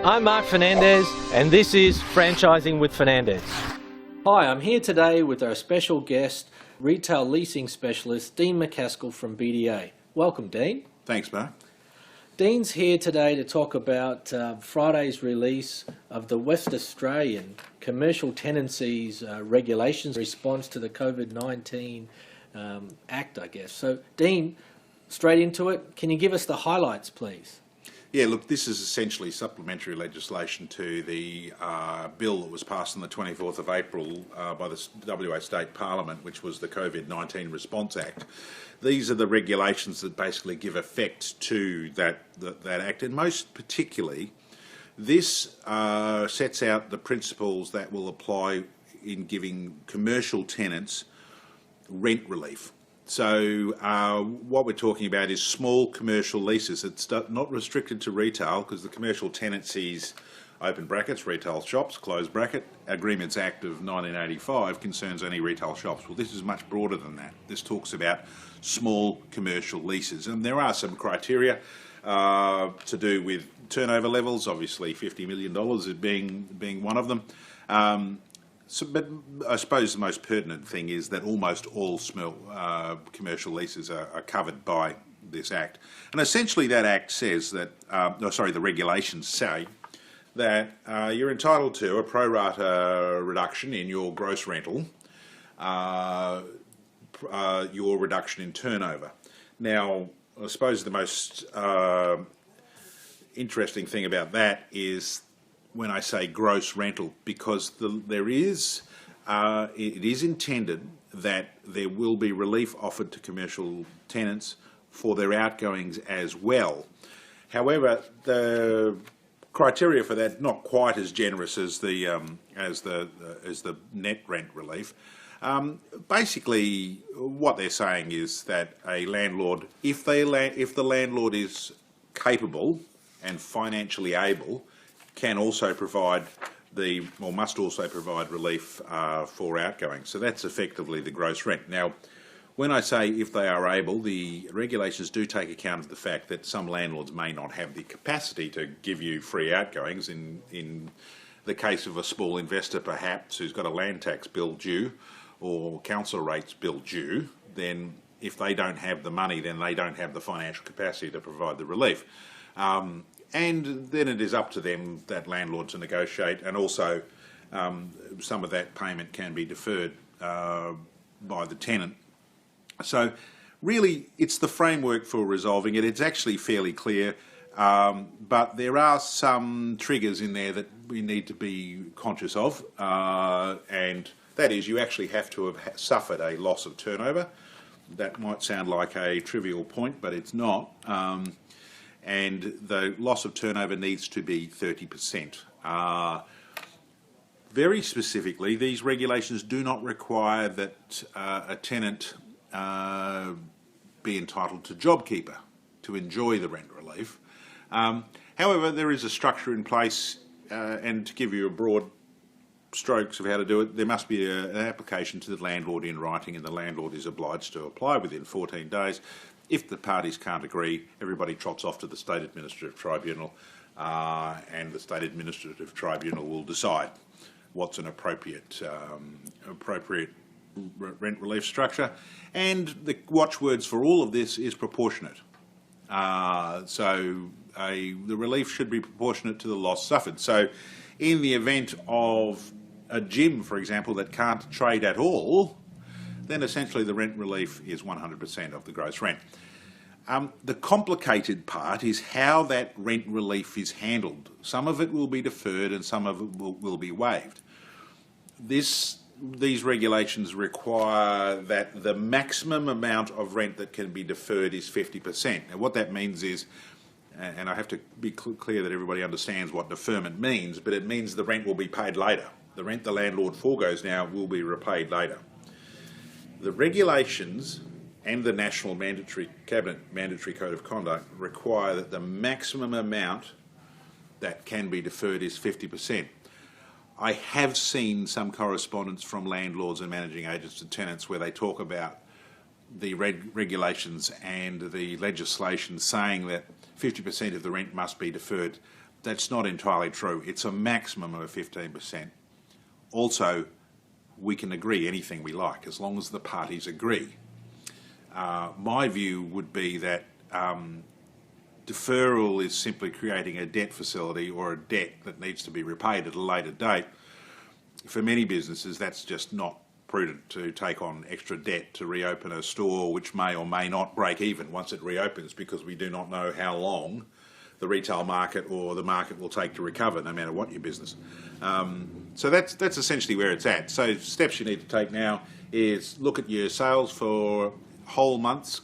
I'm Mark Fernandez, and this is Franchising with Fernandez. Hi, I'm here today with our special guest, Retail Leasing Specialist Dean McAskil from BDA. Welcome, Dean. Thanks, Mark. Dean's here today to talk about Friday's release of the West Australian Commercial Tenancies regulations response to the COVID-19 Act, I guess. So, Dean, straight into it, can you give us the highlights, please? Yeah, look, this is essentially supplementary legislation to the bill that was passed on the 24th of April by the WA State Parliament, which was the COVID-19 Response Act. These are the regulations that basically give effect to that Act, and most particularly, this sets out the principles that will apply in giving commercial tenants rent relief. So what we're talking about is small commercial leases. It's not restricted to retail, because the Commercial Tenancies, open brackets, retail shops, close bracket, Agreements Act of 1985 concerns only retail shops. Well, this is much broader than that. This talks about small commercial leases, and there are some criteria to do with turnover levels. Obviously, $50 million is being one of them. But I suppose the most pertinent thing is that almost all small commercial leases are covered by this Act. And essentially that Act says that, the regulations say that you're entitled to a pro rata reduction in your gross rental, your reduction in turnover. Now, I suppose the most interesting thing about that is when I say gross rental, because it is intended that there will be relief offered to commercial tenants for their outgoings as well. However, the criteria for that not quite as generous as the net rent relief. Basically, what they're saying is that a landlord, if the landlord is capable and financially able, can also provide must also provide relief for outgoing. So that's effectively the gross rent. Now, when I say if they are able, the regulations do take account of the fact that some landlords may not have the capacity to give you free outgoings. In the case of a small investor, perhaps, who's got a land tax bill due or council rates bill due, then if they don't have the money, then they don't have the financial capacity to provide the relief. And then it is up to them, that landlord, to negotiate, and also some of that payment can be deferred by the tenant. So really, it's the framework for resolving it. It's actually fairly clear, but there are some triggers in there that we need to be conscious of, and that is, you actually have to have suffered a loss of turnover. That might sound like a trivial point, but it's not. And the loss of turnover needs to be 30%. Very specifically, these regulations do not require that a tenant be entitled to JobKeeper to enjoy the rent relief. However, there is a structure in place, and to give you a broad strokes of how to do it, there must be an application to the landlord in writing, and the landlord is obliged to apply within 14 days. If the parties can't agree, everybody trots off to the State Administrative Tribunal, and the State Administrative Tribunal will decide what's an appropriate rent relief structure. And the watchwords for all of this is proportionate. So the relief should be proportionate to the loss suffered. So in the event of a gym, for example, that can't trade at all, then essentially the rent relief is 100% of the gross rent. The complicated part is how that rent relief is handled. Some of it will be deferred and some of it will be waived. These regulations require that the maximum amount of rent that can be deferred is 50%. Now what that means is, and I have to be clear that everybody understands what deferment means, but it means the rent will be paid later. The rent the landlord foregoes now will be repaid later. The regulations and the National Cabinet Mandatory Code of Conduct require that the maximum amount that can be deferred is 50%. I have seen some correspondence from landlords and managing agents to tenants where they talk about the regulations and the legislation saying that 50% of the rent must be deferred. That's not entirely true. It's a maximum of 15%. Also, we can agree anything we like as long as the parties agree. My view would be that deferral is simply creating a debt facility or a debt that needs to be repaid at a later date. For many businesses, that's just not prudent to take on extra debt to reopen a store which may or may not break even once it reopens, because we do not know how long the retail market or the market will take to recover, no matter what your business. So that's essentially where it's at. So steps you need to take now is look at your sales for whole months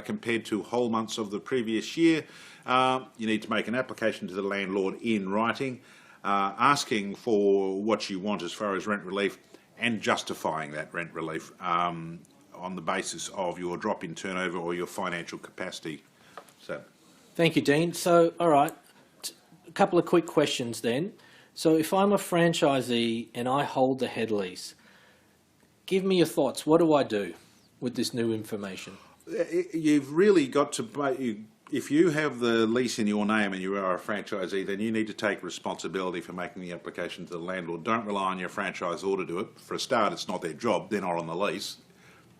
compared to whole months of the previous year. You need to make an application to the landlord in writing, asking for what you want as far as rent relief and justifying that rent relief on the basis of your drop in turnover or your financial capacity. So. Thank you, Dean. So, all right, a couple of quick questions then. So if I'm a franchisee and I hold the head lease, give me your thoughts. What do I do with this new information? You've really got to, if you have the lease in your name and you are a franchisee, then you need to take responsibility for making the application to the landlord. Don't rely on your franchisor to do it. For a start, it's not their job. They're not on the lease.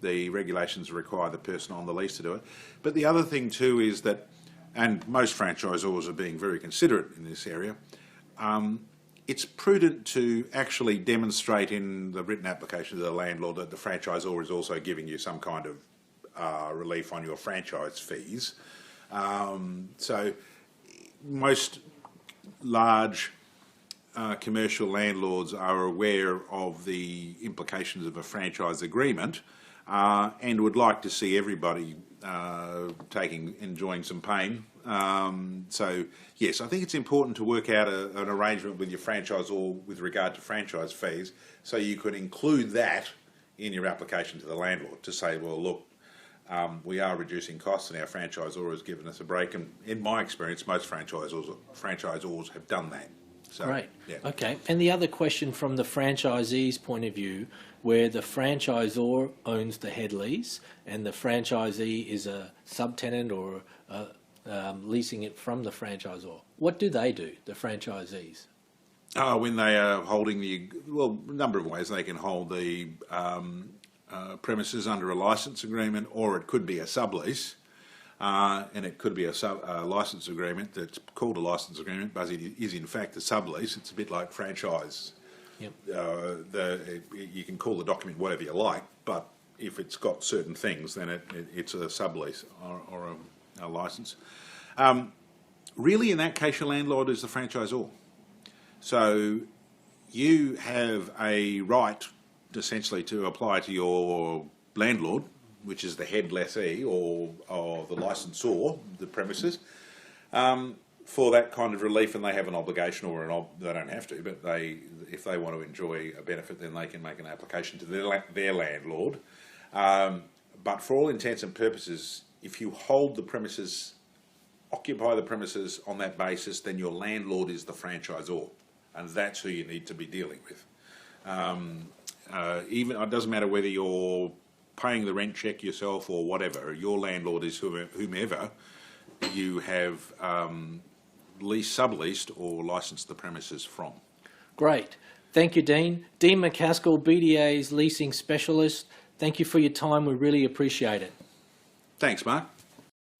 The regulations require the person on the lease to do it. But the other thing too is that, and most franchisors are being very considerate in this area, it's prudent to actually demonstrate in the written application to the landlord that the franchisor is also giving you some kind of relief on your franchise fees. So most large commercial landlords are aware of the implications of a franchise agreement and would like to see everybody enjoying some pain. So yes, I think it's important to work out an arrangement with your franchisor with regard to franchise fees, so you could include that in your application to the landlord to say, well, look, we are reducing costs and our franchisor has given us a break. And in my experience, most franchisors have done that. So, Great. Yeah. Okay. And the other question from the franchisee's point of view, where the franchisor owns the head lease and the franchisee is a subtenant or leasing it from the franchisor. What do they do, the franchisees? When they are holding a number of ways they can hold the premises under a license agreement, or it could be a sublease, and it could be a license agreement that's called a license agreement, but it is in fact a sublease. It's a bit like franchise. Yep. You can call the document whatever you like, but if it's got certain things, then it's a sublease or a license. Really, in that case, your landlord is the franchisor. So you have a right, essentially, to apply to your landlord, which is the head lessee or the licensor, the premises, for that kind of relief, and they have an obligation, or they don't have to, but if they want to enjoy a benefit, then they can make an application to their landlord. But for all intents and purposes, if you hold the premises, occupy the premises on that basis, then your landlord is the franchisor, and that's who you need to be dealing with. Even it doesn't matter whether you're paying the rent check yourself or whatever, your landlord is whomever you have leased, subleased or licensed the premises from. Great. Thank you, Dean. Dean McAskil, BDA's Leasing Specialist. Thank you for your time. We really appreciate it. Thanks, Mark.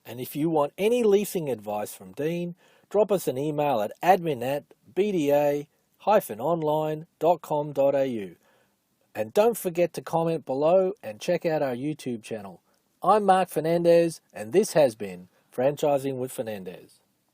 And if you want any leasing advice from Dean, drop us an email at admin@bda-online.com.au. And don't forget to comment below and check out our YouTube channel. I'm Mark Fernandez, and this has been Franchising with Fernandez.